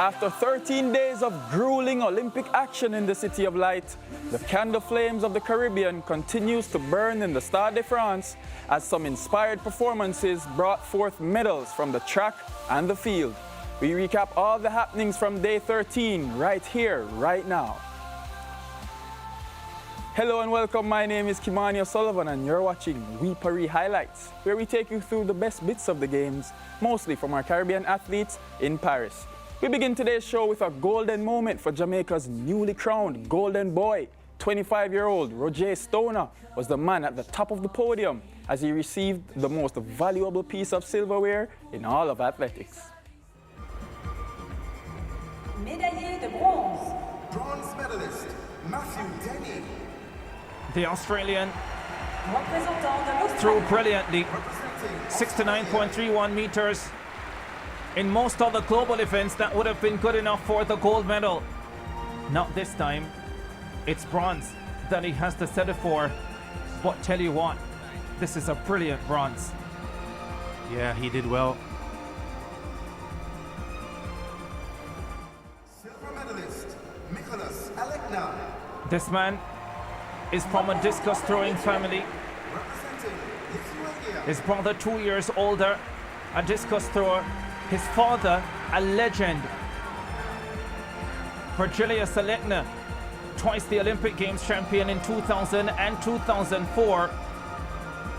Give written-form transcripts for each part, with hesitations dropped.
After 13 days of grueling Olympic action in the City of Light, the candle flames of the Caribbean continues to burn in the Stade de France as some inspired performances brought forth medals from the track and the field. We recap all the happenings from day 13 right here, right now. Hello and welcome, my name is Kimani O'Sullivan and you're watching We Paris Highlights, where we take you through the best bits of the games, mostly from our Caribbean athletes in Paris. We begin today's show with a golden moment for Jamaica's newly crowned golden boy. 25-year-old Roger Stoner was the man at the top of the podium as he received the most valuable piece of silverware in all of athletics. Médaillé de bronze. Bronze medalist, Matthew Denny. The Australian threw brilliantly, 69.31 meters. In most other global events, that would have been good enough for the gold medal. Not this time. It's bronze that he has to settle for. But tell you what, this is a brilliant bronze. Yeah, he did well. Silver medalist, Nicholas Alekna. This man is from a discus throwing family. Representing Lithuania. His brother 2 years older, a discus thrower. His father, a legend. Virgilius Alekna, twice the Olympic Games champion in 2000 and 2004.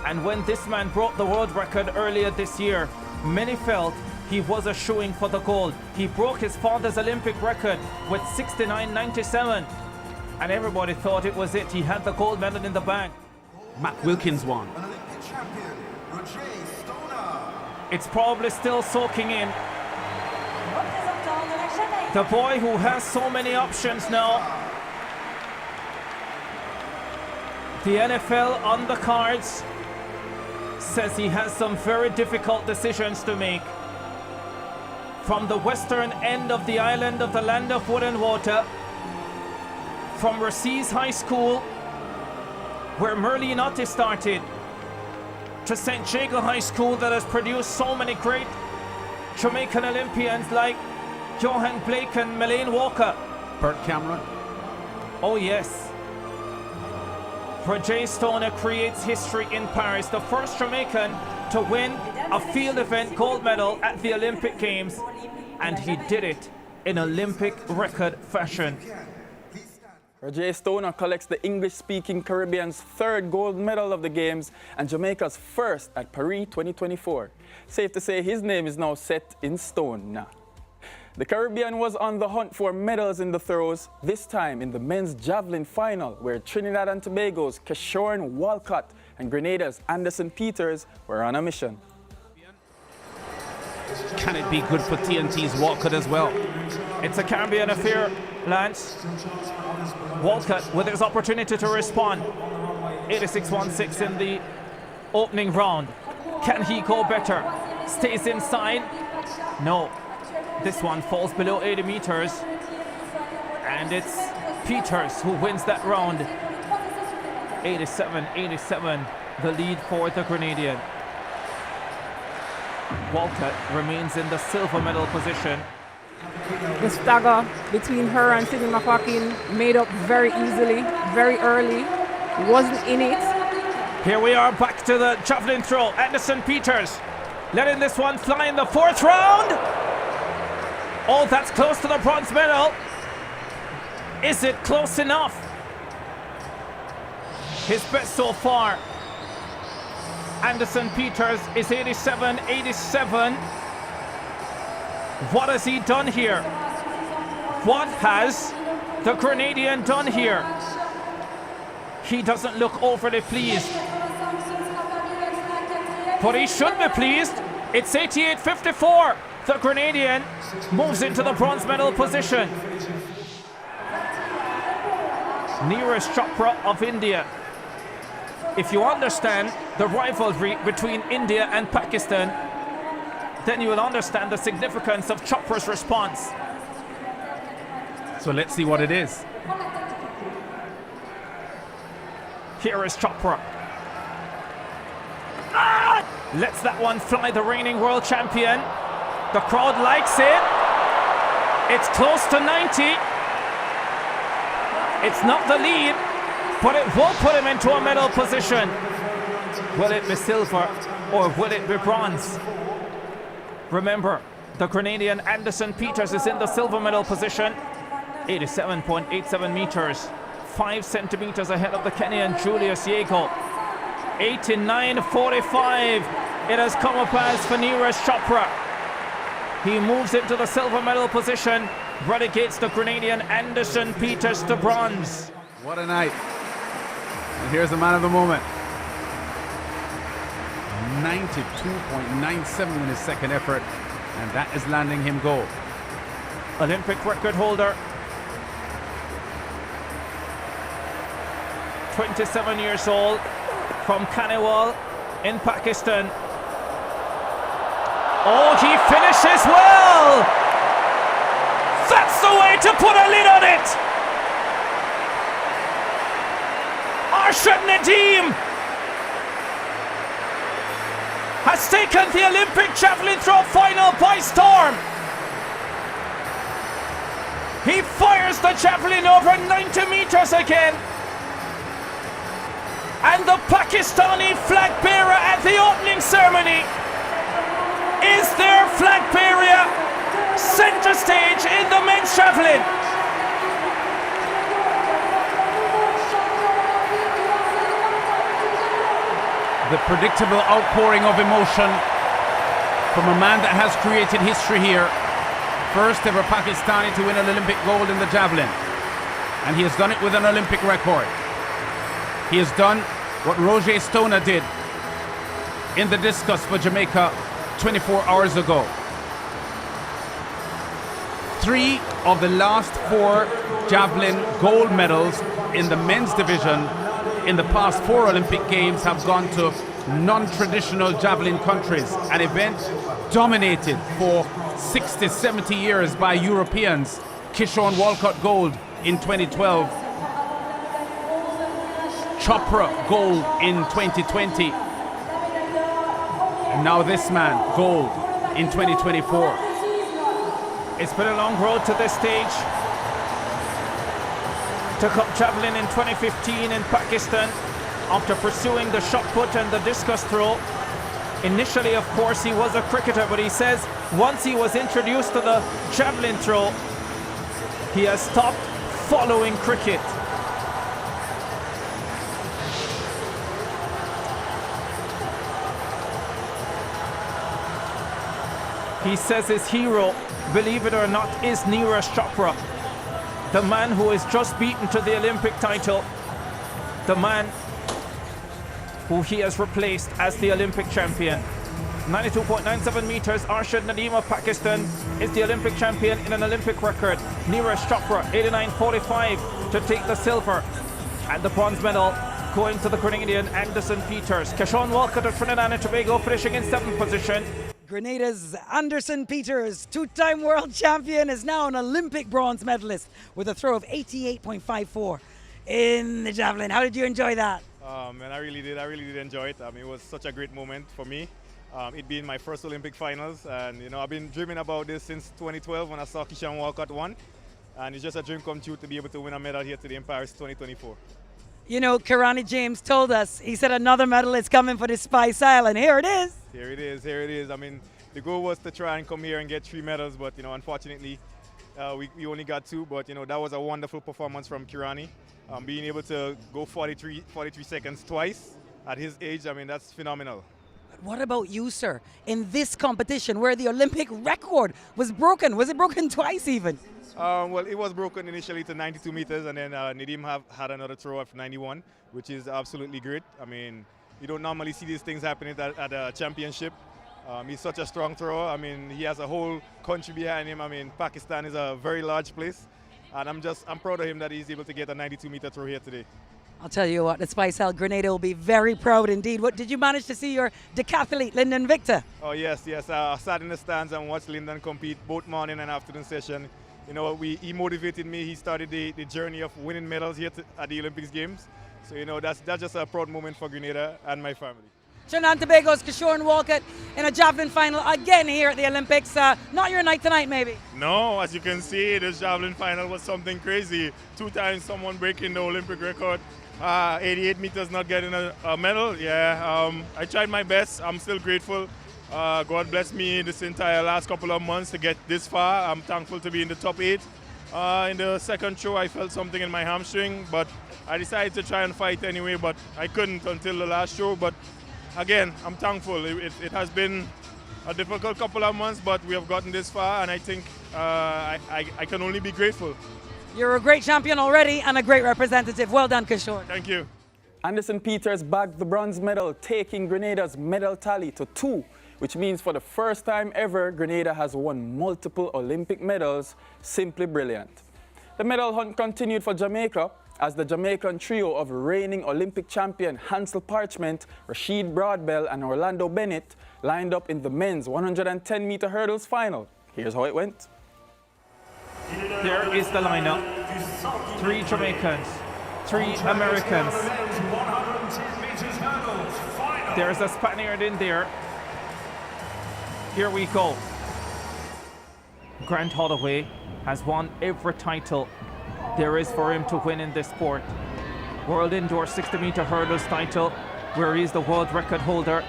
And when this man broke the world record earlier this year, many felt he was a shoo-in for the gold. He broke his father's Olympic record with 69.97. And everybody thought it was it. He had the gold medal in the bag. Matt Wilkins won. An Olympic champion, Roger Stoner. It's probably still soaking in. Représentant de la Jamaïque. The boy who has so many options now. The NFL on the cards says he has some very difficult decisions to make. From the western end of the island of the land of wood and water, from Raci's High School, where Merlin Otti started, to St. Jago High School that has produced so many great Jamaican Olympians like Johan Blake and Melaine Walker. Bert Cameron. Oh yes. Roger Stoner creates history in Paris, the first Jamaican to win a field event gold medal at the Olympic Games, and he did it in Olympic record fashion. Roger Stoner collects the English-speaking Caribbean's third gold medal of the Games and Jamaica's first at Paris 2024. Safe to say his name is now set in stone now. The Caribbean was on the hunt for medals in the throws, this time in the men's javelin final, where Trinidad and Tobago's Keshorn Walcott and Grenada's Anderson Peters were on a mission. Can it be good for TNT's Walcott as well? It's a Caribbean affair, Lance. Walcott with his opportunity to respond. 86.16 in the opening round. Can he go better? Stays inside? No. This one falls below 80 meters. And it's Peters who wins that round. 87-87, the lead for the Grenadian. Walcott remains in the silver medal position. The stagger between her and Sydney McQuackin made up very easily, very early. Wasn't in it. Here we are back to the javelin throw. Anderson Peters letting this one fly in the fourth round. Oh, that's close to the bronze medal. Is it close enough? His best so far. Anderson Peters is 87-87. What has he done here? What has the Grenadian done here? He doesn't look overly pleased. But he should be pleased. It's 88-54. The Grenadian moves into the bronze medal position. Neeraj Chopra of India. If you understand the rivalry between India and Pakistan, then you will understand the significance of Chopra's response. So let's see what it is. Here is Chopra. Lets that one fly, the reigning world champion. The crowd likes it. It's close to 90. It's not the lead, but it will put him into a medal position. Will it be silver or will it be bronze? Remember, the Grenadian Anderson Peters is in the silver medal position. 87.87 meters, 5 centimeters ahead of the Kenyan Julius Yego. 89.45. It has come up as for Neeraj Chopra. He moves into the silver medal position, relegates the Grenadian Anderson Peters to bronze. What a night. And here's the man of the moment. 92.97 in his second effort, and that is landing him gold. Olympic record holder, 27 years old, from Kanewal in Pakistan. Oh, he finishes well! That's the way to put a lid on it! Arshad Nadeem has taken the Olympic javelin throw final by storm. He fires the javelin over 90 meters again. And the Pakistani flag bearer at the opening ceremony is their flag bearer center stage in the men's javelin. The predictable outpouring of emotion from a man that has created history here. First ever Pakistani to win an Olympic gold in the javelin. And he has done it with an Olympic record. He has done what Roger Stoner did in the discus for Jamaica 24 hours ago. 3 of the last 4 javelin gold medals in the men's division in the past 4 Olympic Games have gone to non-traditional javelin countries, an event dominated for 60, 70 years by Europeans. Kishon Walcott gold in 2012, Chopra gold in 2020, and now this man gold in 2024. It's been a long road to this stage. Took up javelin in 2015 in Pakistan after pursuing the shot put and the discus throw. Initially, of course, he was a cricketer, but he says once he was introduced to the javelin throw, he has stopped following cricket. He says his hero, believe it or not, is Neeraj Chopra, the man who is just beaten to the Olympic title, the man who he has replaced as the Olympic champion. 92.97 meters, Arshad Nadeem of Pakistan is the Olympic champion in an Olympic record. Neeraj Chopra, 89.45 to take the silver, and the bronze medal going to the Grenadian Anderson Peters. Kishon Walcott of Trinidad and Tobago finishing in 7th position. Grenada's Anderson Peters, 2-time world champion, is now an Olympic bronze medalist with a throw of 88.54 in the javelin. How did you enjoy that? Man, I really did enjoy it. It was such a great moment for me. It being my first Olympic finals, and I've been dreaming about this since 2012 when I saw Kishon Walcott won, and it's just a dream come true to be able to win a medal here today in Paris 2024. Kirani James told us, he said another medal is coming for the Spice Island. Here it is. Here it is. The goal was to try and come here and get 3 medals, but unfortunately, we only got 2. But that was a wonderful performance from Kirani. Being able to go 43 seconds twice at his age, that's phenomenal. But what about you, sir? In this competition where the Olympic record was broken, was it broken twice even? Well, it was broken initially to 92 meters, and then Nadeem had another throw of 91, which is absolutely great. You don't normally see these things happening at a championship. He's such a strong thrower. He has a whole country behind him. Pakistan is a very large place, and I'm proud of him that he's able to get a 92-meter throw here today. I'll tell you what, the Spice Isle Grenada will be very proud indeed. What did you manage to see your decathlete, Lyndon Victor? Oh yes. I sat in the stands and watched Lyndon compete both morning and afternoon session. He motivated me. He started the journey of winning medals here at the Olympics Games. So that's just a proud moment for Grenada and my family. Trinidad and Tobago's Kishore Walcott in a javelin final again here at the Olympics. Not your night tonight, maybe? No, as you can see, this javelin final was something crazy. 2 times someone breaking the Olympic record. 88 meters not getting a medal. Yeah, I tried my best. I'm still grateful. God bless me this entire last couple of months to get this far. I'm thankful to be in the top 8. In the second throw, I felt something in my hamstring, but I decided to try and fight anyway, but I couldn't until the last throw. But again, I'm thankful. It has been a difficult couple of months, but we have gotten this far, and I think I can only be grateful. You're a great champion already and a great representative. Well done, Kishore. Thank you. Anderson Peters bagged the bronze medal, taking Grenada's medal tally to 2, which means for the first time ever, Grenada has won multiple Olympic medals. Simply brilliant. The medal hunt continued for Jamaica as the Jamaican trio of reigning Olympic champion Hansel Parchment, Rashid Broadbell and Orlando Bennett lined up in the men's 110-meter hurdles final. Here's how it went. There is the lineup. 3 Jamaicans, 3 Americans. There's a Spaniard in there. Here we go. Grant Holloway has won every title there is for him to win in this sport. World Indoor 60-meter hurdles title, where he's the world record holder.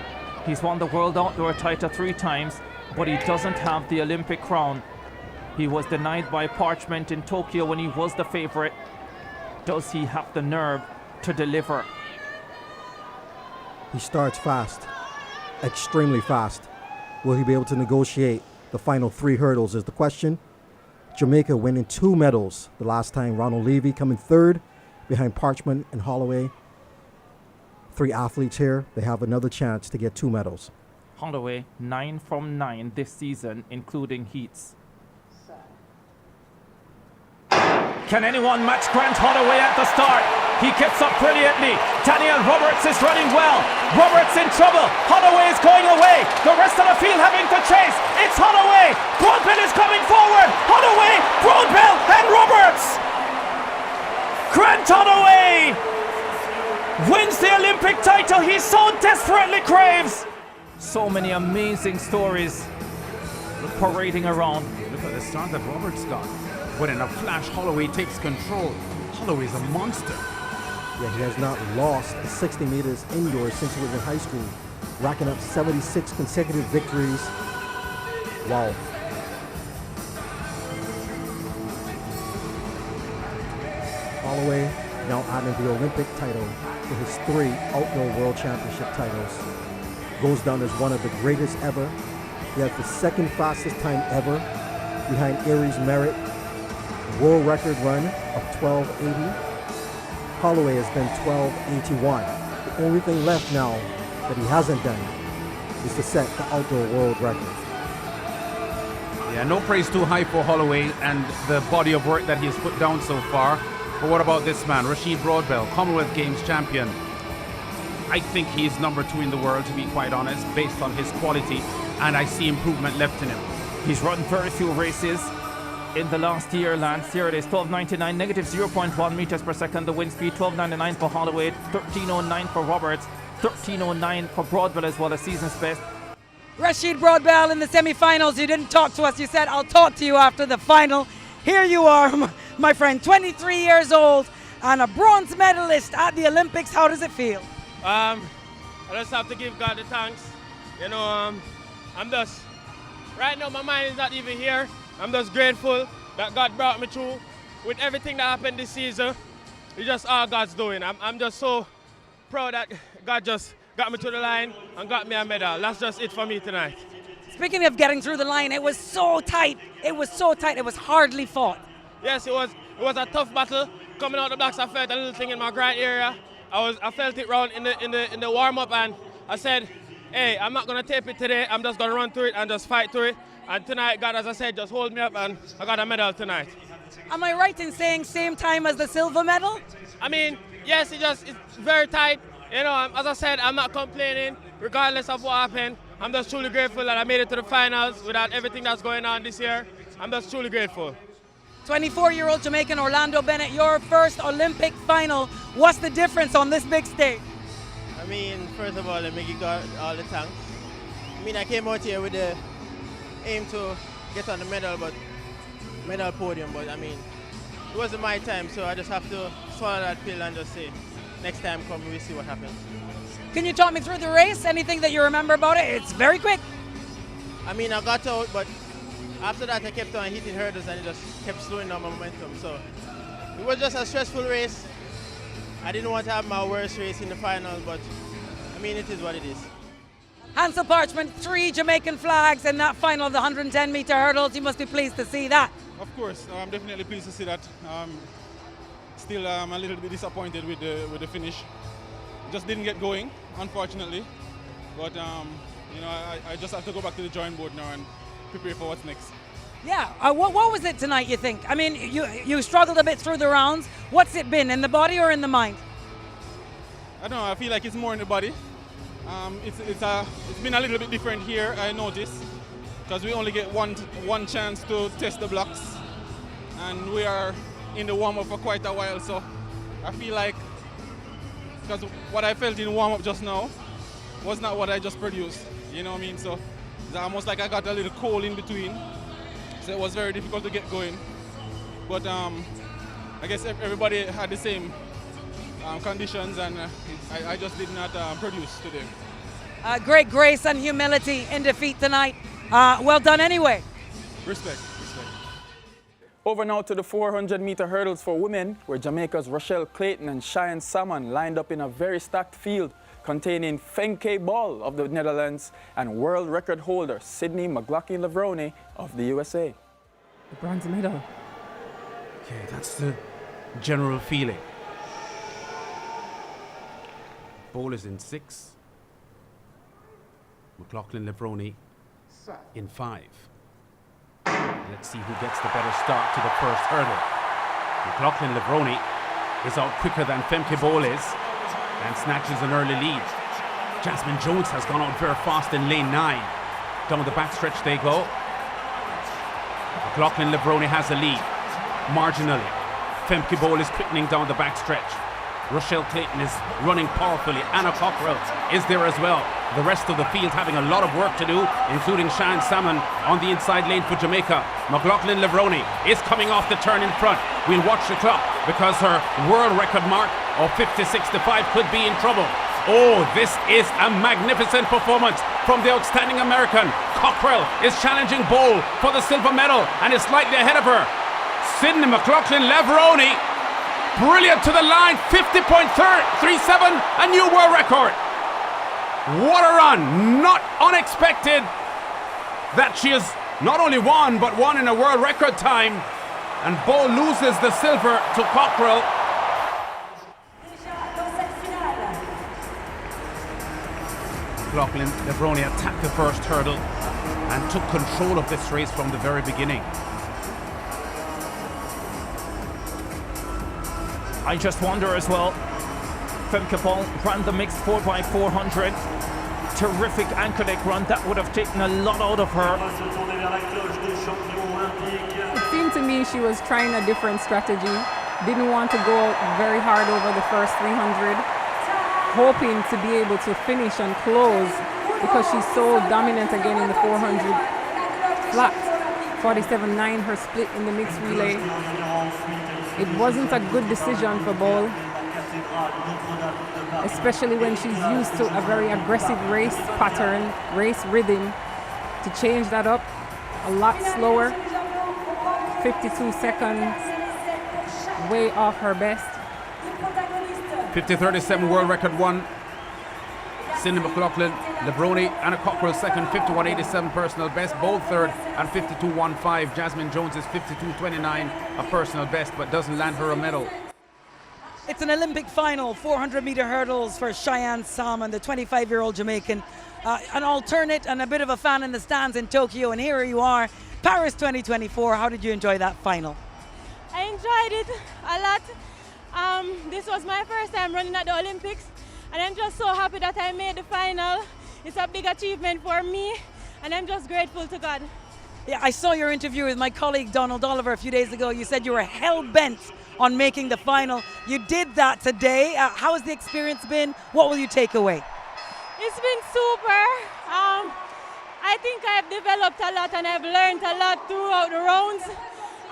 He's won the World Outdoor title 3 times, but he doesn't have the Olympic crown. He was denied by Parchment in Tokyo when he was the favorite. Does he have the nerve to deliver? He starts fast, extremely fast. Will he be able to negotiate the final 3 hurdles is the question. Jamaica winning 2 medals the last time. Ronald Levy coming 3rd behind Parchment and Holloway. 3 athletes here. They have another chance to get 2 medals. Holloway 9 from 9 this season, including heats. Can anyone match Grant Holloway at the start? He gets up brilliantly. Daniel Roberts is running well. Roberts in trouble. Holloway is going away. The rest of the field having to chase. It's Holloway. Broadbell is coming forward. Holloway, Broadbell, and Roberts. Grant Holloway wins the Olympic title he so desperately craves. So many amazing stories parading around. Look at the start that Roberts got. But in a flash, Holloway takes control. Holloway's a monster. Yeah, he has not lost the 60 meters indoors since he was in high school, racking up 76 consecutive victories. Wow. Holloway now adding the Olympic title to his 3 outdoor world championship titles. Goes down as one of the greatest ever. He has the 2nd fastest time ever behind Aries Merritt. World record run of 12:80. Holloway has done 12:81. The only thing left now that he hasn't done is to set the outdoor world record. Yeah, no praise too high for Holloway and the body of work that he has put down so far. But what about this man, Rashid Broadbell, Commonwealth Games champion? I think he's number 2 in the world, to be quite honest, based on his quality, and I see improvement left in him. He's run very few races in the last year, Lance. Here it is, 12.99, negative 0.1 meters per second. The wind speed, 12.99 for Holloway, 13.09 for Roberts, 13.09 for Broadbell as well, a season's best. Rashid Broadbell in the semi-finals. You didn't talk to us. You said, I'll talk to you after the final. Here you are, my friend, 23 years old and a bronze medalist at the Olympics. How does it feel? I just have to give God the thanks. You know, I'm just, right now my mind is not even here. I'm just grateful that God brought me through with everything that happened this season. It's just all God's doing. I'm just so proud that God just got me to the line and got me a medal. That's just it for me tonight. Speaking of getting through the line, it was so tight. It was so tight. It was hardly fought. Yes, it was a tough battle. Coming out the blocks, I felt a little thing in my groin area. I felt it round in the warm-up, and I said, hey, I'm not gonna tape it today. I'm just gonna run through it and just fight through it. And tonight, God, as I said, just hold me up, and I got a medal tonight. Am I right in saying same time as the silver medal? I mean, yes, it's very tight. You know, as I said, I'm not complaining, regardless of what happened. I'm just truly grateful that I made it to the finals without everything that's going on this year. I'm just truly grateful. 24-year-old Jamaican Orlando Bennett, your first Olympic final. What's the difference on this big stage? I mean, first of all, let me give God all the thanks. I mean, I came out here with the aim to get on the medal podium, but I mean, it wasn't my time, so I just have to swallow that pill and just say, next time come, we'll see what happens. Can you talk me through the race? Anything that you remember about it? It's very quick. I mean, I got out, but after that I kept on hitting hurdles and it just kept slowing down my momentum. So it was just a stressful race. I didn't want to have my worst race in the final, but I mean, it is what it is. Hansel Parchment, 3 Jamaican flags in that final of the 110-meter hurdles. You must be pleased to see that. Of course, I'm definitely pleased to see that. Still, I'm a little bit disappointed with the finish. Just didn't get going, unfortunately. But you know, I just have to go back to the drawing board now and prepare for what's next. Yeah, what was it tonight, you think? I mean, you struggled a bit through the rounds. What's it been, in the body or in the mind? I don't know, I feel like it's more in the body. It's been a little bit different here, I noticed, because we only get one chance to test the blocks, and we are in the warm-up for quite a while, so I feel like, because what I felt in warm-up just now was not what I just produced, you know what I mean? So it's almost like I got a little cold in between, so it was very difficult to get going. But I guess everybody had the same conditions, and I just did not produce today. Great grace and humility in defeat tonight. Well done anyway. Respect. Over now to the 400-meter hurdles for women, where Jamaica's Rochelle Clayton and Cheyenne Salmon lined up in a very stacked field containing Femke Ball of the Netherlands and world record holder Sydney McLaughlin-Levrone of the USA. The bronze medal. Okay, that's the general feeling. Ball is in 6. McLaughlin-Levrone in 5. Let's see who gets the better start to the first hurdle. McLaughlin-Levrone is out quicker than Femke Ball is and snatches an early lead. Jasmine Jones has gone out very fast in lane 9. Down the backstretch they go. McLaughlin-Levrone has a lead, marginally. Femke Ball is quickening down the backstretch. Rochelle Clayton is running powerfully. Anna Cockrell is there as well. The rest of the field having a lot of work to do, including Cheyenne Salmon on the inside lane for Jamaica. McLaughlin-Levrone is coming off the turn in front. We'll watch the clock because her world record mark of 56.5 could be in trouble. Oh, this is a magnificent performance from the outstanding American. Cockrell is challenging Ball for the silver medal and is slightly ahead of her. Sydney McLaughlin-Levrone, brilliant to the line, 50.37, a new world record. What a run, not unexpected that she has not only won, but won in a world record time. And Ball loses the silver to Cockrell. McLaughlin-Levrone attacked the first hurdle and took control of this race from the very beginning. I just wonder as well, Femke Ball ran the mixed 4x400. Terrific anchor leg run, that would have taken a lot out of her. It seemed to me she was trying a different strategy. Didn't want to go very hard over the first 300, hoping to be able to finish and close because she's so dominant again in the 400 flat. 47.9 her split in the mixed relay. It wasn't a good decision for Ball, especially when she's used to a very aggressive race pattern, race rhythm. To change that up a lot slower, 52 seconds, way off her best. 50.37 world record won. Sydney McLaughlin-Levrone, Anna Cockrell second, 51.87 personal best. Ball third and 52.15. Jasmine Jones is 52.29, a personal best, but doesn't land her a medal. It's an Olympic final, 400-meter hurdles for Cheyenne Salmon, the 25-year-old Jamaican. An alternate and a bit of a fan in the stands in Tokyo, and here you are, Paris 2024. How did you enjoy that final? I enjoyed it a lot. This was my first time running at the Olympics, and I'm just so happy that I made the final. It's a big achievement for me, and I'm just grateful to God. Yeah, I saw your interview with my colleague Donald Oliver a few days ago. You said you were hell-bent on making the final. You did that today. How has the experience been? What will you take away? It's been super. I think I've developed a lot and I've learned a lot throughout the rounds.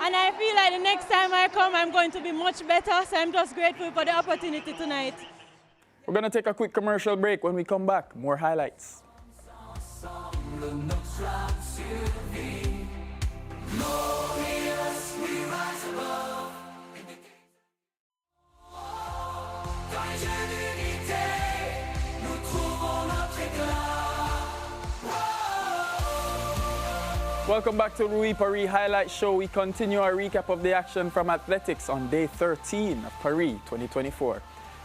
And I feel like the next time I come, I'm going to be much better. So I'm just grateful for the opportunity tonight. We're going to take a quick commercial break. When we come back, more highlights. Welcome back to Rui Paris Highlight Show. We continue our recap of the action from athletics on day 13 of Paris 2024.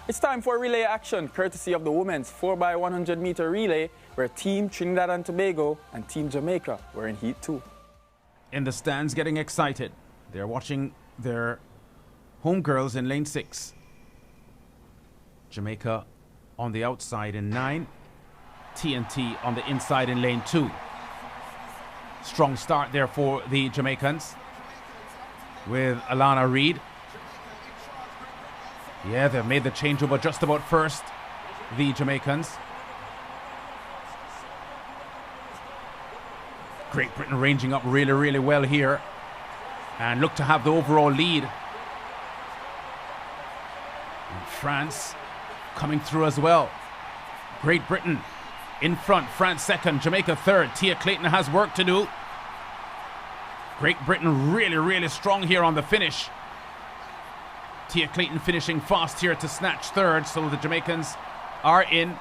It's time for relay action, courtesy of the women's 4x100 meter relay, where Team Trinidad and Tobago and Team Jamaica were in Heat 2. In the stands, getting excited. They're watching their homegirls in lane 6. Jamaica on the outside in 9. TNT on the inside in lane 2. Strong start there for the Jamaicans with Alana Reid. Yeah, they've made the changeover just about first, the Jamaicans. Great Britain ranging up really, really well here and look to have the overall lead. And France coming through as well. Great Britain in front, France second, Jamaica third. Tia Clayton has work to do. Great Britain really, really strong here on the finish. Tia Clayton finishing fast here to snatch third, so the Jamaicans are in.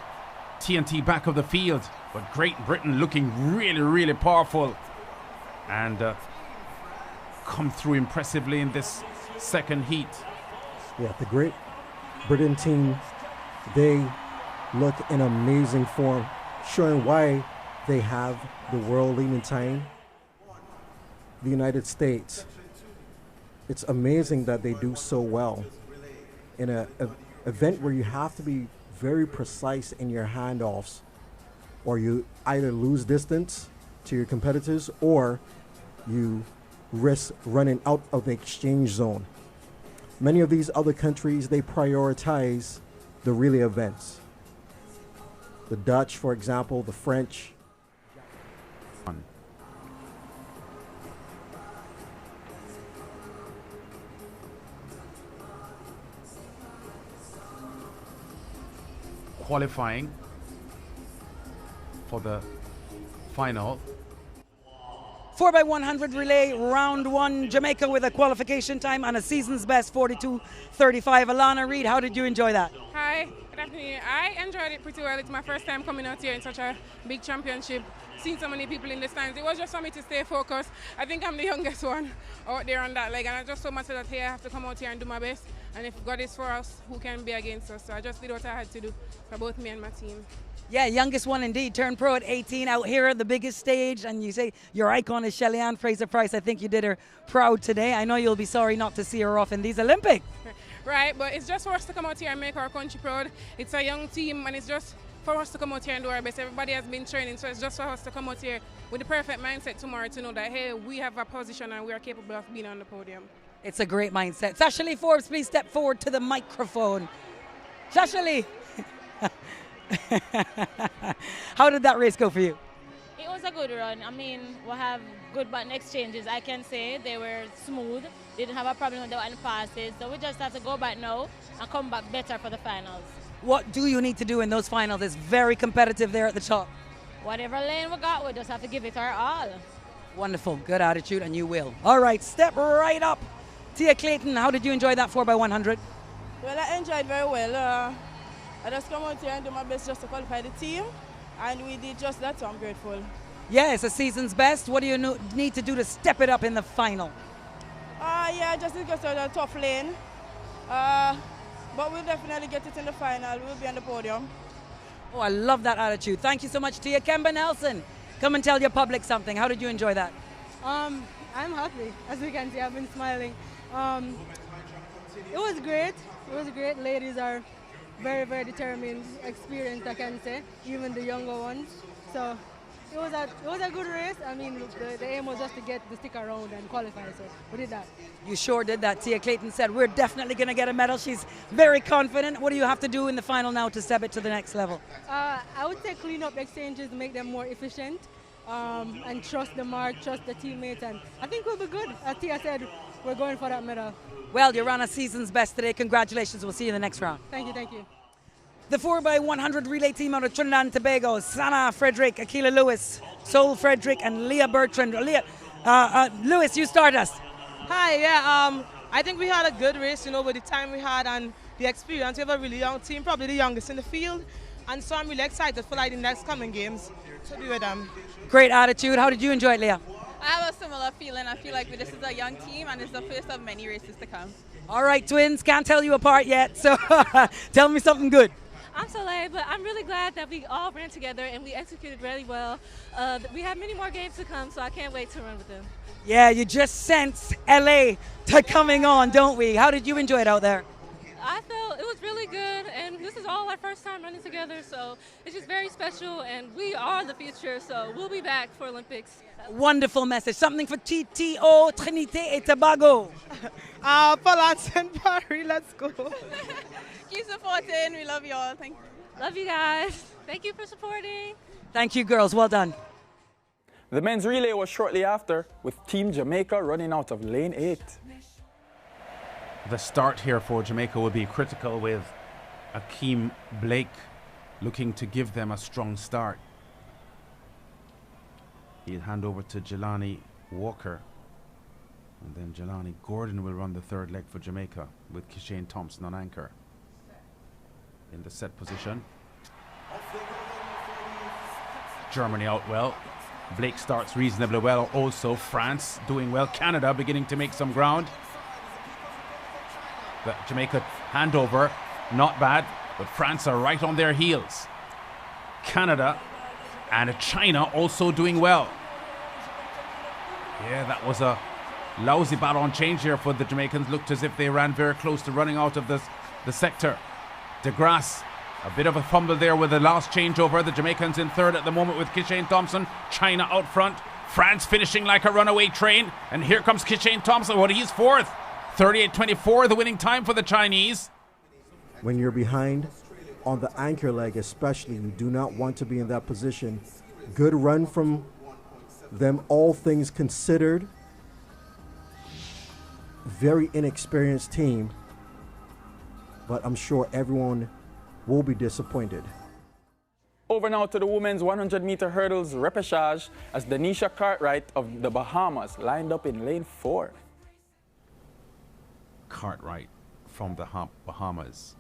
TNT back of the field, but Great Britain looking really, really powerful and come through impressively in this second heat. Yeah, the Great Britain team, they look in amazing form, showing why they have the world leading time. The United States, it's amazing that they do so well in an event where you have to be very precise in your handoffs, or you either lose distance to your competitors or you risk running out of the exchange zone. Many of these other countries, they prioritize the relay events. The Dutch, for example, the French. Qualifying for the final. 4x100 relay, round 1, Jamaica with a qualification time and a season's best 42.35. Alana Reid, how did you enjoy that? Hi, good afternoon. I enjoyed it pretty well. It's my first time coming out here in such a big championship, seeing so many people in the stands. It was just for me to stay focused. I think I'm the youngest one out there on that leg, and I just so much that hey, I have to come out here and do my best. And if God is for us, who can be against us? So I just did what I had to do for both me and my team. Yeah, youngest one indeed. Turned pro at 18, out here at the biggest stage. And you say your icon is Shelly-Ann Fraser-Price. I think you did her proud today. I know you'll be sorry not to see her off in these Olympics. Right, but it's just for us to come out here and make our country proud. It's a young team, and it's just for us to come out here and do our best. Everybody has been training, so it's just for us to come out here with the perfect mindset tomorrow to know that, hey, we have a position and we are capable of being on the podium. It's a great mindset. Sasha Lee Forbes, please step forward to the microphone. Sasha Lee. How did that race go for you? It was a good run. I mean, we have good button exchanges. I can say they were smooth. Didn't have a problem with the button passes. So we just have to go back now and come back better for the finals. What do you need to do in those finals? It's very competitive there at the top. Whatever lane we got, we just have to give it our all. Wonderful. Good attitude, and you will. All right, step right up. Tia Clayton, how did you enjoy that 4x100? Well, I enjoyed very well. I just come out here and do my best just to qualify the team, and we did just that, so I'm grateful. Yeah, it's a season's best. What do you need to do to step it up in the final? Yeah, just to get to a tough lane. But we'll definitely get it in the final. We'll be on the podium. Oh, I love that attitude. Thank you so much, Tia. Kemba Nelson, come and tell your public something. How did you enjoy that? I'm happy. As you can see, I've been smiling. It was great. It was great. Ladies are very, very determined, experienced, I can say, even the younger ones. So It was a good race. I mean, the aim was just to get the stick around and qualify, so we did that. You sure did that. Tia Clayton said, we're definitely going to get a medal. She's very confident. What do you have to do in the final now to step it to the next level? I would say clean up exchanges, make them more efficient, and trust the mark, trust the teammates, and I think we'll be good. As Tia said, we're going for that medal. Well, you're on a season's best today. Congratulations. We'll see you in the next round. Thank you, thank you. The 4x100 relay team out of Trinidad and Tobago, Sana Frederick, Akila Lewis, Sol Frederick, and Leah Bertrand. Lewis, you start us. Hi, yeah, I think we had a good race, with the time we had and the experience. We have a really young team, probably the youngest in the field, and so I'm really excited for the next coming games to be with them. Great attitude. How did you enjoy it, Leah? I have a similar feeling. I feel like this is a young team and it's the first of many races to come. All right, twins, can't tell you apart yet, so tell me something good. I'm Soleil, but I'm really glad that we all ran together and we executed really well. We have many more games to come, so I can't wait to run with them. Yeah, you just sense LA coming on, don't we? How did you enjoy it out there? I felt it was really good, and this is all our first time running together, so it's just very special, and we are the future, so we'll be back for Olympics. Wonderful message. Something for TTO, Trinité et Tobago. Palance and Paris, let's go. Keep supporting. We love you all. Thank you. Love you guys. Thank you for supporting. Thank you, girls. Well done. The men's relay was shortly after, with Team Jamaica running out of lane 8. The start here for Jamaica will be critical, with Akeem Blake looking to give them a strong start. He'll hand over to Jelani Walker, and then Jelani Gordon will run the third leg for Jamaica, with Kishane Thompson on anchor. In the set position, Germany out well. Blake starts reasonably well also. France doing well. Canada beginning to make some ground. The Jamaica handover, not bad, but France are right on their heels. Canada and China also doing well. Yeah, that was a lousy baton change here for the Jamaicans. Looked as if they ran very close to running out of the sector. DeGrasse, a bit of a fumble there with the last changeover. The Jamaicans in third at the moment with Kishane Thompson. China out front. France finishing like a runaway train. And here comes Kishane Thompson. Well, he's fourth. 38-24, the winning time for the Chinese. When you're behind on the anchor leg especially, you do not want to be in that position. Good run from them, all things considered. Very inexperienced team, but I'm sure everyone will be disappointed. Over now to the women's 100-meter hurdles repechage, as Denisha Cartwright of the Bahamas lined up in lane 4. Cartwright from the Bahamas.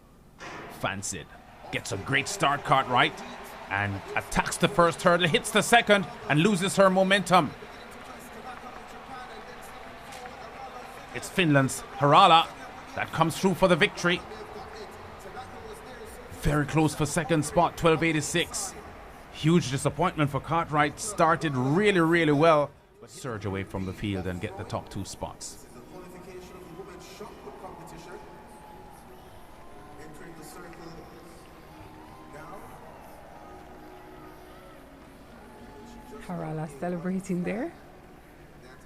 Fancied. Gets a great start, Cartwright, and attacks the first hurdle, hits the second, and loses her momentum. It's Finland's Harala that comes through for the victory. Very close for second spot, 12.86. Huge disappointment for Cartwright. Started really, really well, but surge away from the field and get the top 2 spots. Harala celebrating there.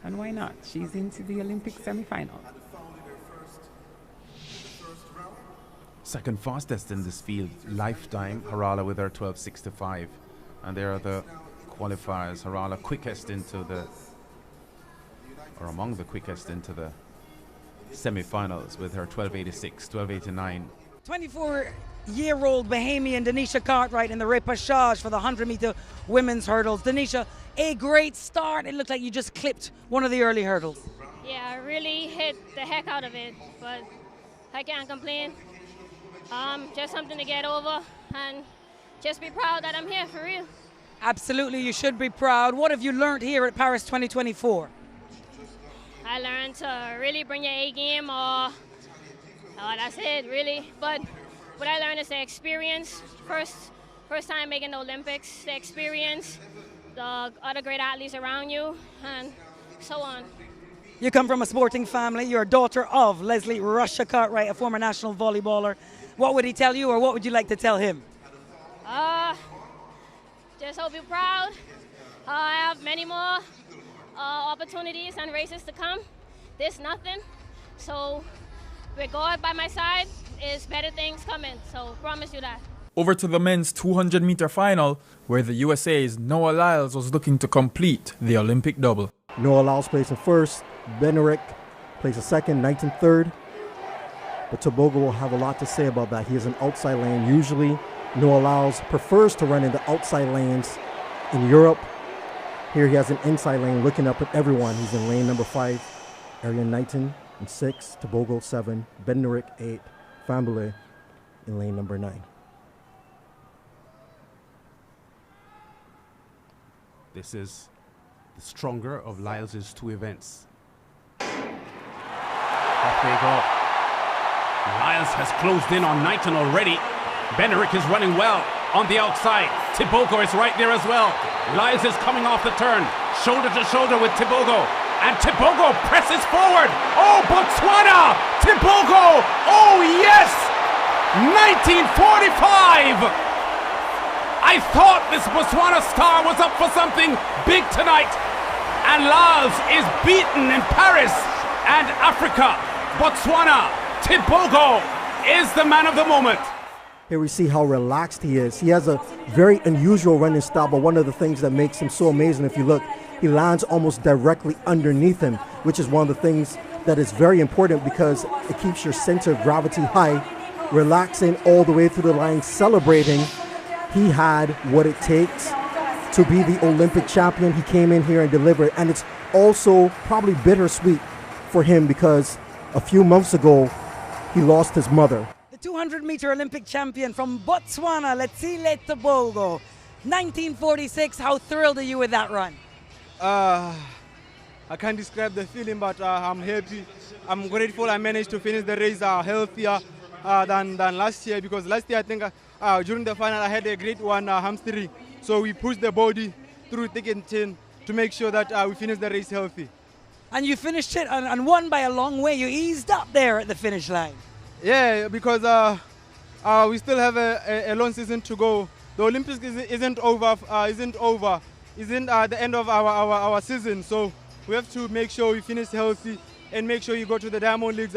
And why not? She's into the Olympic semi-final. Second fastest in this field, lifetime, Harala with her 12.65. And there are the qualifiers. Harala quickest into the, or among the quickest into the semi-finals with her 12.86, 12.89. 24-year-old Bahamian Denisha Cartwright in the repechage for the 100-meter women's hurdles. Denisha, a great start. It looked like you just clipped one of the early hurdles. Yeah, I really hit the heck out of it, but I can't complain. Just something to get over and just be proud that I'm here for real. Absolutely, you should be proud. What have you learned here at Paris 2024? I learned to really bring your A game, or that's it, really. But what I learned is the experience. First time making the Olympics, the experience, the other great athletes around you, and so on. You come from a sporting family. You're a daughter of Leslie Russia Cartwright, a former national volleyballer. What would he tell you, or what would you like to tell him? Just hope you're proud. I have many more opportunities and races to come. This nothing. So with God by my side, is better things coming. So promise you that. Over to the men's 200-meter final, where the USA's Noah Lyles was looking to complete the Olympic double. Noah Lyles plays in first, Benerick plays in second, 9th and third. But Tobago will have a lot to say about that. He is an outside lane. Usually, Noah Lyles prefers to run in the outside lanes in Europe. Here he has an inside lane looking up at everyone. He's in lane number 5, Arian Knighton in 6, Tobago 7, Benerick 8, Fambule in lane number 9. This is the stronger of Lyles' two events. Off they go. Lyles has closed in on Knighton already. Benerick is running well on the outside. Tobago is right there as well. Lyles is coming off the turn, shoulder to shoulder with Tobago. And Tobago presses forward. Oh, Botswana! Tobago! Oh, yes! 1945! I thought this Botswana star was up for something big tonight. And Lyles is beaten in Paris and Africa. Botswana, Tobago is the man of the moment. Here we see how relaxed he is. He has a very unusual running style, but one of the things that makes him so amazing, if you look, he lands almost directly underneath him, which is one of the things that is very important because it keeps your center of gravity high, relaxing all the way through the line, celebrating. He had what it takes to be the Olympic champion. He came in here and delivered, and it's also probably bittersweet for him because a few months ago, he lost his mother. The 200-meter Olympic champion from Botswana, Letsile Tobago. 1946, how thrilled are you with that run? I can't describe the feeling, but I'm happy. I'm grateful I managed to finish the race healthier than last year, because last year I think during the final I had a great one hamstring. So we pushed the body through thick and thin to make sure that we finish the race healthy. And you finished it and won by a long way. You eased up there at the finish line. Yeah, because we still have a long season to go. The Olympics isn't over. Isn't the end of our season. So we have to make sure we finish healthy and make sure you go to the Diamond Leagues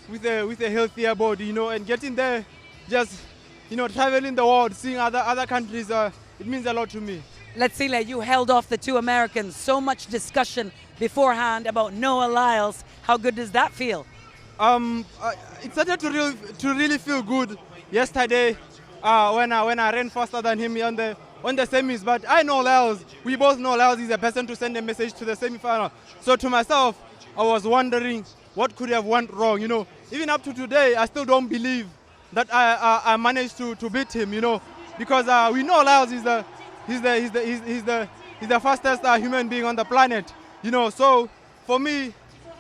with a healthier body, you know, and getting there, just, you know, traveling the world, seeing other countries, it means a lot to me. Let's see, you held off the two Americans. So much discussion beforehand about Noah Lyles. How good does that feel? It started to really feel good yesterday when I ran faster than him on the semis. But I know Lyles. We both know Lyles is a person to send a message to the semi-final. So to myself, I was wondering what could have went wrong. You know, even up to today, I still don't believe that I managed to beat him. You know, because we know Lyles is the fastest human being on the planet. You know, so for me,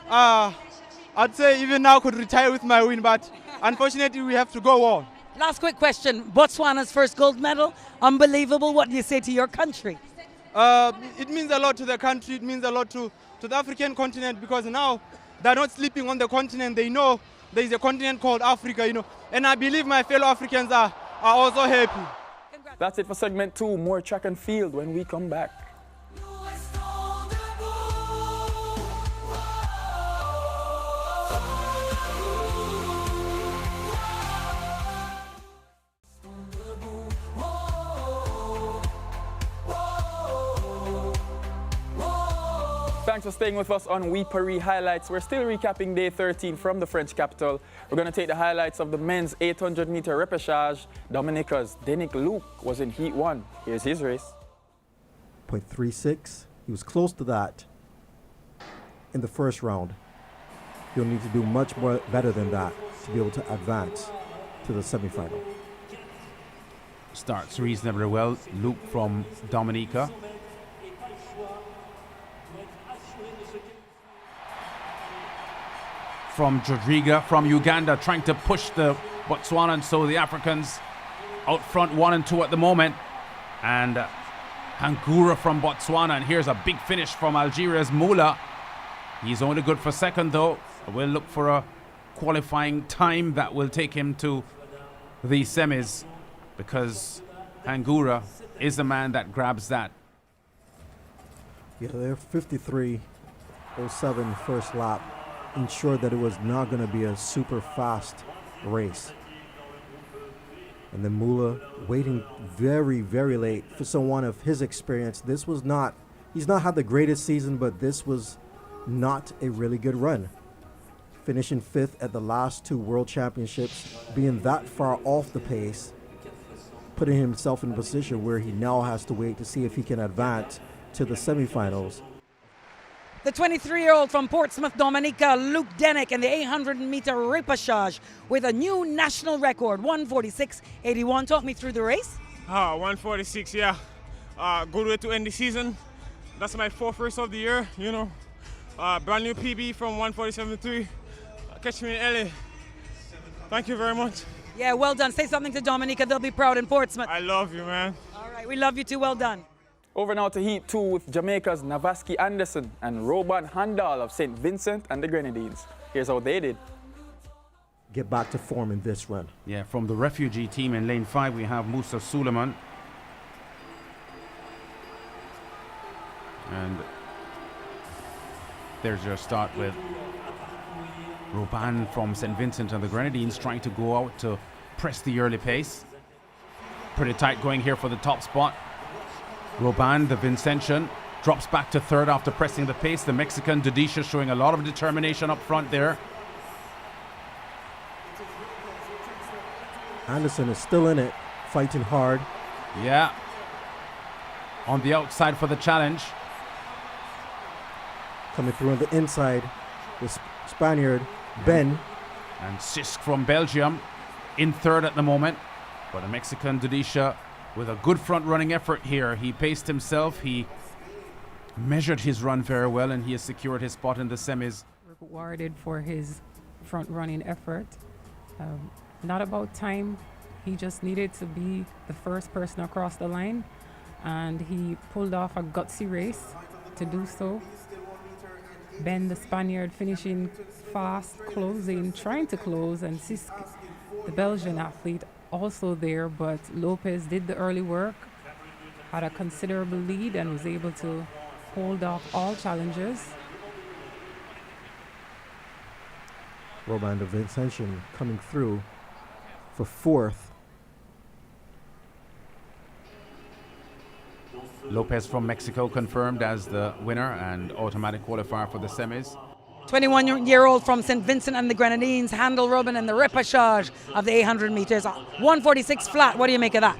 I'd say even now could retire with my win, but unfortunately we have to go on. Last quick question. Botswana's first gold medal, unbelievable. What do you say to your country? It means a lot to the country. It means a lot to the African continent, because now they're not sleeping on the continent. They know there is a continent called Africa, you know, and I believe my fellow Africans are also happy. That's it for segment 2. More track and field when we come back. Thanks for staying with us on We Paris Highlights. We're still recapping day 13 from the French capital. We're going to take the highlights of the men's 800-meter repechage. Dominica's Denis Luc was in Heat 1. Here's his race. 0.36. He was close to that in the first round. He'll need to do much more better than that to be able to advance to the semifinal. Starts reasonably well. Luc from Dominica. From Jodriga, from Uganda, trying to push the Botswana, and so the Africans out front 1 and 2 at the moment. And Hangura from Botswana, and here's a big finish from Algeria's Moula. He's only good for second though. We'll look for a qualifying time that will take him to the semis, because Hangura is the man that grabs that. Yeah, their 53.07 first lap ensured that it was not going to be a super fast race. And then Mula waiting very, very late for someone of his experience. This was not, he's not had the greatest season, but this was not a really good run. Finishing 5th at the last 2 World Championships, being that far off the pace, putting himself in a position where he now has to wait to see if he can advance to the semifinals. The 23-year-old from Portsmouth, Dominica, Luke Denick, in the 800-meter repechage with a new national record, 1:46.81. Talk me through the race. 1:46, yeah. Good way to end the season. That's my 4th race of the year, you know. Brand new PB from 1:47.3. Catch me in LA. Thank you very much. Yeah, well done. Say something to Dominica. They'll be proud in Portsmouth. I love you, man. All right, we love you too. Well done. Over now to Heat 2 with Jamaica's Navaski Anderson and Roban Handal of St. Vincent and the Grenadines. Here's how they did. Get back to form in this run. Yeah, from the refugee team in lane 5, we have Musa Suleiman. And there's your start with Roban from St. Vincent and the Grenadines trying to go out to press the early pace. Pretty tight going here for the top spot. Roban, the Vincentian, drops back to 3rd after pressing the pace. The Mexican Dudisha showing a lot of determination up front there. Anderson is still in it, fighting hard. Yeah. On the outside for the challenge. Coming through on the inside, the Spaniard, Ben. And Sisk from Belgium in 3rd at the moment. But a Mexican Dudisha with a good front running effort here. He paced himself, he measured his run very well, and he has secured his spot in the semis. Rewarded for his front running effort. Not about time, he just needed to be the first person across the line, and he pulled off a gutsy race to do so. Ben, the Spaniard, finishing fast, closing, trying to close, and Sisk, the Belgian athlete, also there, but Lopez did the early work, had a considerable lead, and was able to hold off all challenges. Roban, the Vincentian, coming through for 4th. Lopez from Mexico confirmed as the winner and automatic qualifier for the semis. 21-year-old from St. Vincent and the Grenadines, Handel Robin in the repechage of the 800 meters. 1:46 flat. What do you make of that?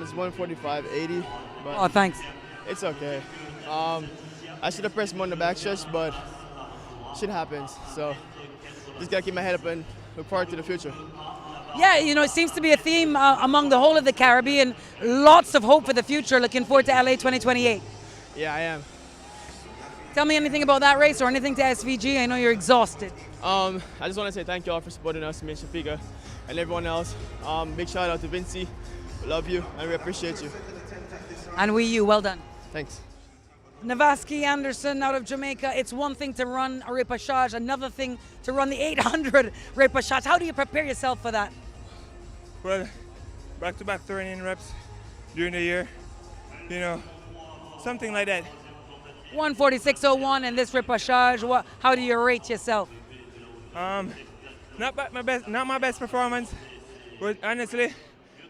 It's 1:45.80. Oh, thanks. It's okay. I should have pressed more in the backstretch, but shit happens. So just gotta keep my head up and look forward to the future. Yeah, you know, it seems to be a theme among the whole of the Caribbean. Lots of hope for the future. Looking forward to LA 2028. Yeah, I am. Tell me anything about that race or anything to SVG. I know you're exhausted. I just want to say thank you all for supporting us, me and Shafiqa, and everyone else. Big shout out to Vinci. We love you and we appreciate you. And we you. Well done. Thanks. Navaski Anderson out of Jamaica. It's one thing to run a repechage, another thing to run the 800 repechage. How do you prepare yourself for that? Well, back-to-back training reps during the year. You know, something like that. 1:46.01 in this repechage. How do you rate yourself? Not my best performance, but honestly,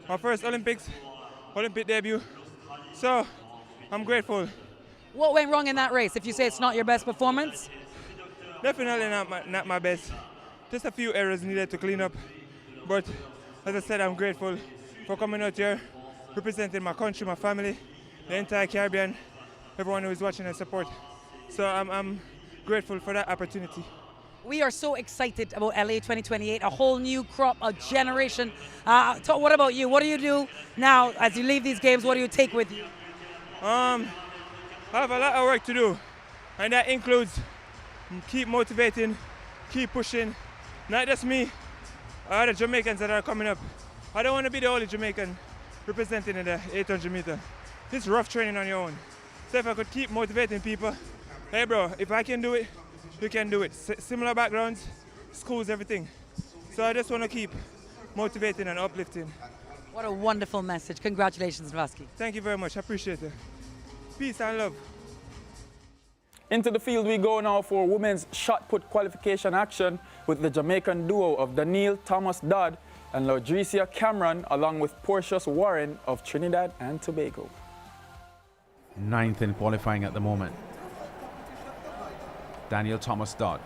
my first Olympic debut. So I'm grateful. What went wrong in that race? If you say it's not your best performance? Definitely not my best. Just a few errors needed to clean up. But as I said, I'm grateful for coming out here, representing my country, my family, the entire Caribbean, everyone who is watching and support. So I'm grateful for that opportunity. We are so excited about LA 2028, a whole new crop, a generation. What about you? What do you do now as you leave these games? What do you take with you? I have a lot of work to do, and that includes keep motivating, keep pushing. Not just me, other Jamaicans that are coming up. I don't want to be the only Jamaican representing in the 800 meter. It's rough training on your own. So if I could keep motivating people, hey bro, if I can do it, you can do it. Similar backgrounds, schools, everything. So I just want to keep motivating and uplifting. What a wonderful message. Congratulations, Navaski. Thank you very much. I appreciate it. Peace and love. Into the field we go now for women's shot put qualification action with the Jamaican duo of Danielle Thomas-Dodd and Laudricia Cameron, along with Portius Warren of Trinidad and Tobago. 9th in qualifying at the moment. Danielle Thomas-Dodd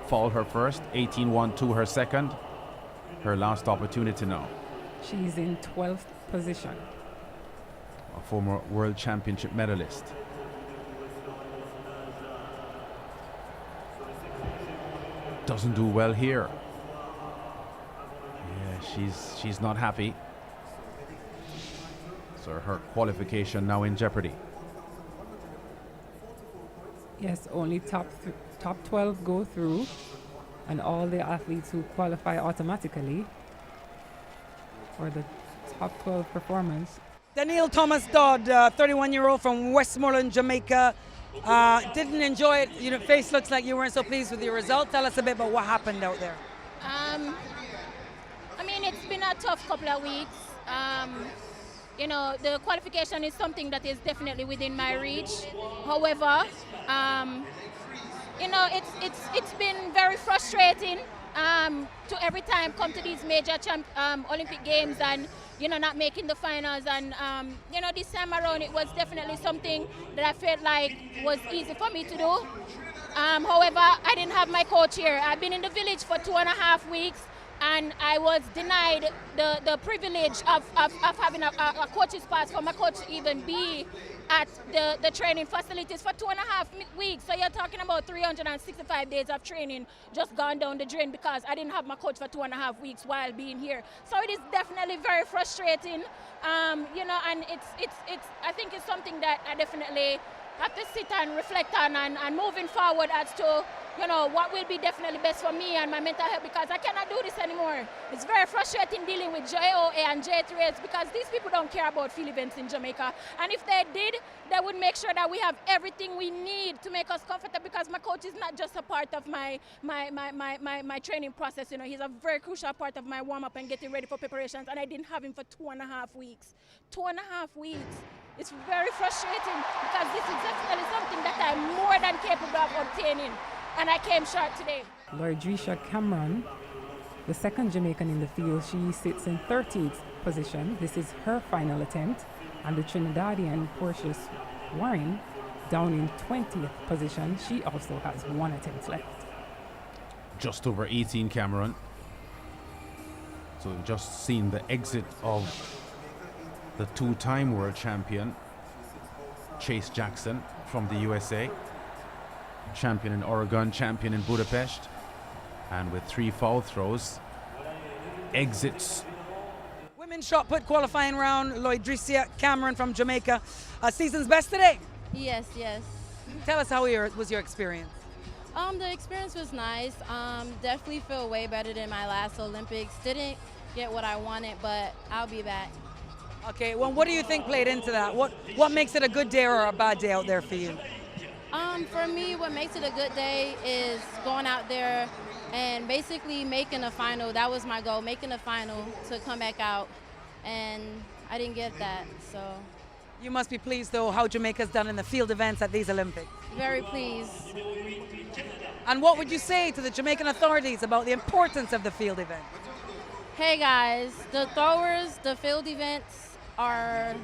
fouled her first, 18-1-2 her second. Her last opportunity now. She's in 12th position. A former World Championship medalist. Doesn't do well here. Yeah, she's not happy. So her qualification now in jeopardy. Yes, only top 12 go through, and all the athletes who qualify automatically for the top 12 performance. Danielle Thomas-Dodd, 31-year-old from Westmoreland, Jamaica. Didn't enjoy it. Your face looks like you weren't so pleased with your result. Tell us a bit about what happened out there. I mean, it's been a tough couple of weeks. You know, the qualification is something that is definitely within my reach. However, you know, it's been very frustrating to every time come to these major Olympic Games and, you know, not making the finals. And, you know, this time around it was definitely something that I felt like was easy for me to do. However, I didn't have my coach here. I've been in the village for 2.5 weeks, and I was denied the privilege of having a coach's pass for my coach to even be at the training facilities for 2.5 weeks. So you're talking about 365 days of training just gone down the drain because I didn't have my coach for 2.5 weeks while being here. So it is definitely very frustrating, you know, and it's I think it's something that I definitely have to sit and reflect on and moving forward as to, you know, what will be definitely best for me and my mental health, because I cannot do this anymore. It's very frustrating dealing with JOA and J3S because these people don't care about field events in Jamaica. And if they did, they would make sure that we have everything we need to make us comfortable, because my coach is not just a part of my training process. You know, he's a very crucial part of my warm-up and getting ready for preparations, and I didn't have him for 2.5 weeks. 2.5 weeks. It's very frustrating because this is definitely something that I'm more than capable of obtaining, and I came short today. Laudricia Cameron, the second Jamaican in the field, she sits in 13th position. This is her final attempt, and the Trinidadian Portius Warren down in 20th position. She also has 1 attempt left. Just over 18, Cameron. So we've just seen the exit of the 2-time world champion, Chase Jackson from the USA. Champion in Oregon, champion in Budapest. And with 3 foul throws, exits. Women's shot put qualifying round, Laudricia Cameron from Jamaica. Season's best today? Yes, yes. Tell us how was your experience? The experience was nice. Definitely feel way better than my last Olympics. Didn't get what I wanted, but I'll be back. Okay, well, what do you think played into that? What makes it a good day or a bad day out there for you? For me, what makes it a good day is going out there and basically making a final. That was my goal, making a final to come back out, and I didn't get that, so. You must be pleased, though, how Jamaica's done in the field events at these Olympics. Very pleased. And what would you say to the Jamaican authorities about the importance of the field event? Hey guys, the throwers, the field events are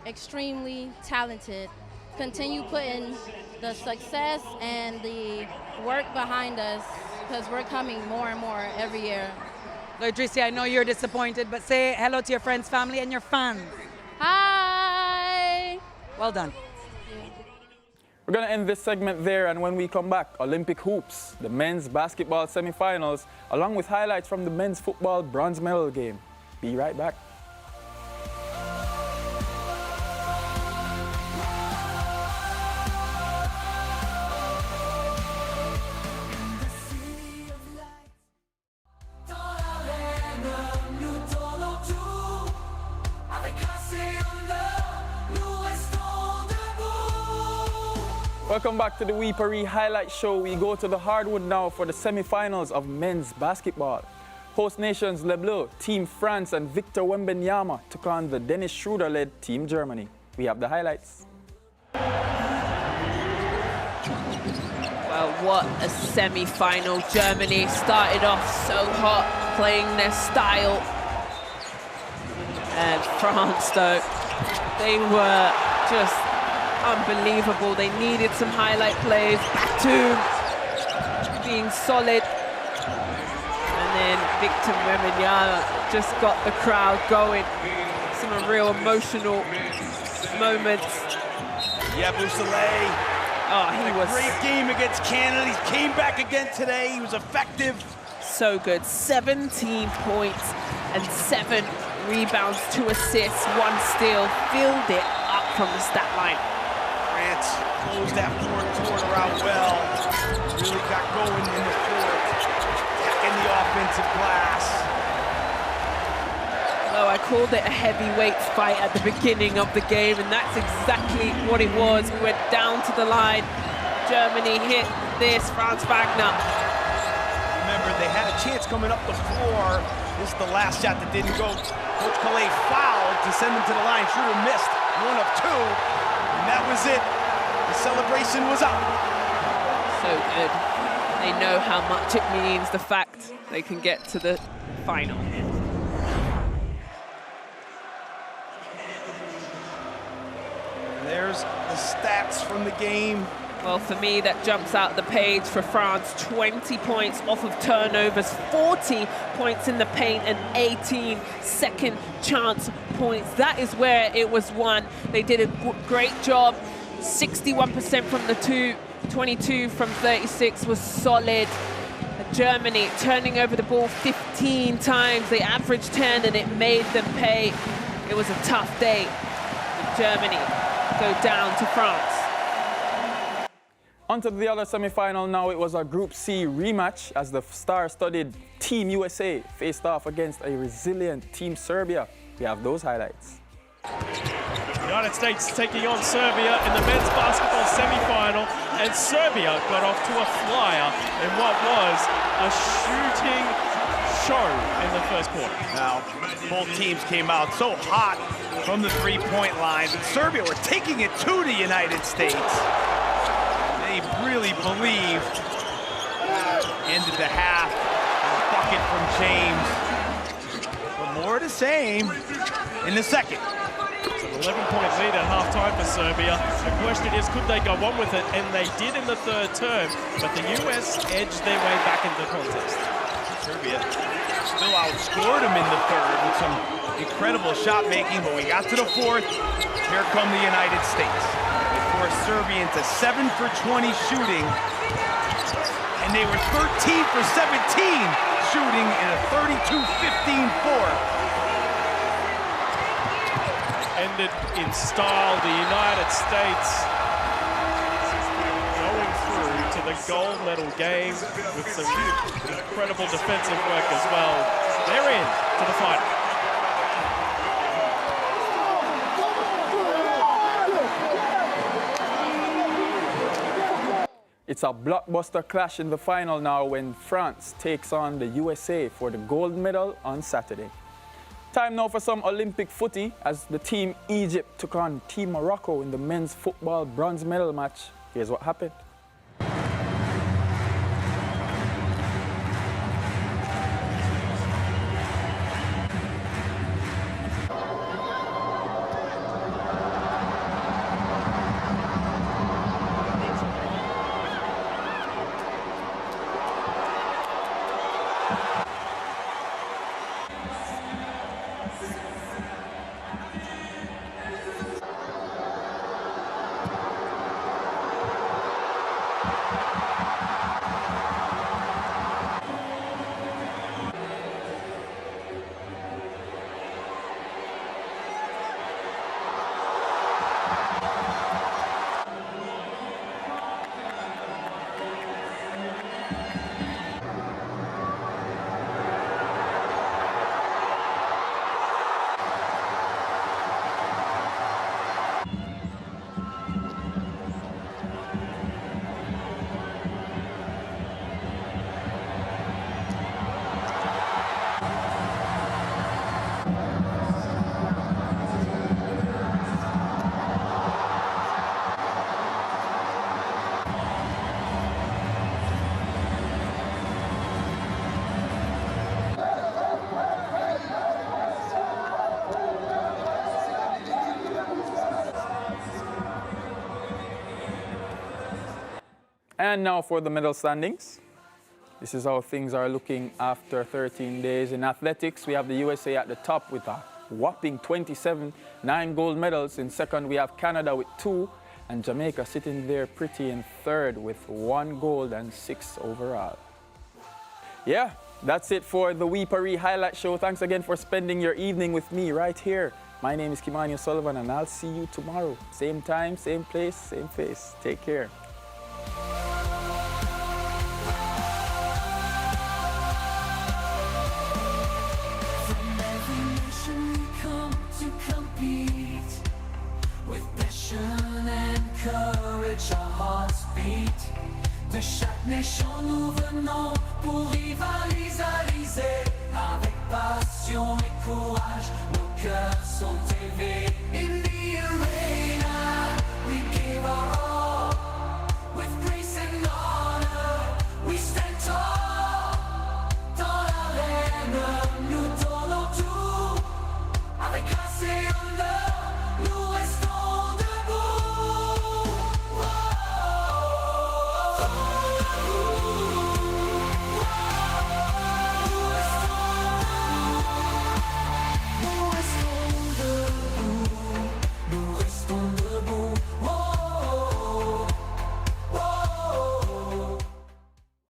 extremely talented. Continue putting the success and the work behind us, because we're coming more and more every year. Laudricia, I know you're disappointed, but say hello to your friends, family, and your fans. Hi! Well done. We're going to end this segment there, and when we come back, Olympic hoops, the men's basketball semifinals, along with highlights from the men's football bronze medal game. Be right back. Welcome back to the We Paris Highlight Show. We go to the hardwood now for the semi-finals of men's basketball. Host nations Le Bleu, Team France, and Victor Wembanyama took on the Dennis Schroeder-led Team Germany. We have the highlights. What a semi-final. Germany started off so hot, playing their style. And France, though, they were just unbelievable. They needed some highlight plays. Batum being solid. And then Victor Wembanyama just got the crowd going. Some real emotional moments. Yabusele. Oh, he was great game against Canada. He came back again today. He was effective. So good. 17 points and 7 rebounds, 2 assists, 1 steal. Filled it up from the stat line. France closed that fourth quarter out well. Really got going in the fourth. Attacking the offensive glass. Oh, I called it a heavyweight fight at the beginning of the game, and that's exactly what it was. We went down to the line. Germany hit this, Franz Wagner. Remember, they had a chance coming up the floor. This is the last shot that didn't go. Coach Calais fouled to send them to the line. Shooter missed 1 of 2, and that was it. The celebration was up. So good. They know how much it means, the fact they can get to the final. There's the stats from the game. Well, for me, that jumps out the page for France. 20 points off of turnovers, 40 points in the paint, and 18 second chance points. That is where it was won. They did a great job. 61% from the 2, 22 from 36 was solid. Germany turning over the ball 15 times. They averaged 10, and it made them pay. It was a tough day for Germany. Go down to France. On to the other semi-final now. It was a Group C rematch as the star-studded Team USA faced off against a resilient Team Serbia. We have those highlights. United States taking on Serbia in the men's basketball semi-final, and Serbia got off to a flyer in what was a shooting show in the first quarter. Now, both teams came out so hot from the three-point line, but Serbia were taking it to the United States. They really believed. Ended the half, a bucket from James. But more of the same in the second. It's an 11-point lead at halftime for Serbia. The question is, could they go on with it? And they did in the third term, but the US edged their way back into the contest. Serbia still outscored them in the third with some incredible shot making, but we got to the fourth. Here come the United States. They forced Serbia into 7 for 20 shooting, and they were 13 for 17 shooting in a 32-15 fourth. Ended in style. The United States going through to the gold medal game with some incredible defensive work as well. They're in to the final. It's a blockbuster clash in the final now when France takes on the USA for the gold medal on Saturday. Time now for some Olympic footy as the Team Egypt took on Team Morocco in the men's football bronze medal match. Here's what happened. And now for the medal standings. This is how things are looking after 13 days. In athletics, we have the USA at the top with a whopping 27, 9 gold medals. In second, we have Canada with 2, and Jamaica sitting there pretty in third with 1 gold and 6 overall. Yeah, that's it for the We Paris Highlight Show. Thanks again for spending your evening with me right here. My name is Kimani O'Sullivan, and I'll see you tomorrow. Same time, same place, same face. Take care. Courage, our hearts beat. De chaque nation nous venons pour rivaliser. Avec passion et courage, nos cœurs sont élevés. In the arena, we give our all.